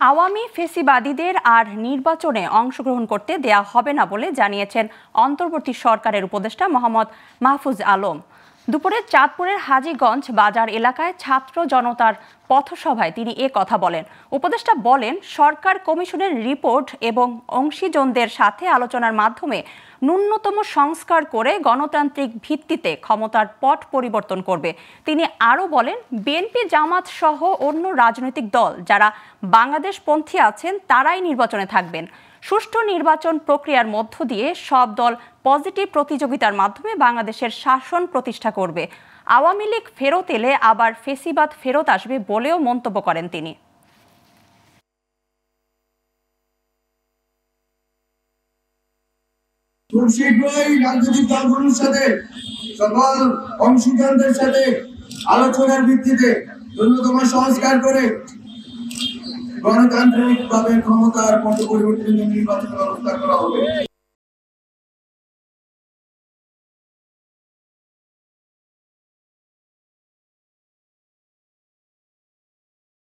আওয়ামী ফ্যাসিবাদীদের আর নির্বাচনে অংশগ্রহণ করতে দেয়া হবে না বলে জানিয়েছেন অন্তর্বর্তী সরকারের উপদেষ্টা মোহাম্মদ মাহফুজ আলম। দুপুরে চাঁদপুরের হাজীগঞ্জ বাজার এলাকায় ছাত্র জনতার পথসভায় তিনি এ কথা বলেন। উপদেষ্টা বলেন, সরকার কমিশনের রিপোর্ট এবং অংশীজনদের সাথে আলোচনার মাধ্যমে ন্যূনতম সংস্কার করে গণতান্ত্রিক ভিত্তিতে ক্ষমতার পট পরিবর্তন করবে। তিনি আরও বলেন, বিএনপি জামাত সহ অন্য রাজনৈতিক দল যারা বাংলাদেশপন্থী আছেন তারাই নির্বাচনে থাকবেন। সুষ্ঠু নির্বাচন প্রক্রিয়ার মধ্য দিয়ে সব দল পজিটিভ প্রতিযোগিতার মাধ্যমে বাংলাদেশের শাসন প্রতিষ্ঠা করবে। আওয়ামী লীগ ফেরত এলে আবার ফেসিবাদ ফেরত আসবে বলেও মন্তব্য করেন তিনি। খুব শীঘ্রই রাজনৈতিক দলগুলোর সাথে সকল অংশীদারদের সাথে আলোচনার ভিত্তিতে ন্যূনতম সংস্কার করে গণতান্ত্রিকভাবে ক্ষমতার পট পরিবর্তনের নির্বাচন ব্যবস্থা করা হবে।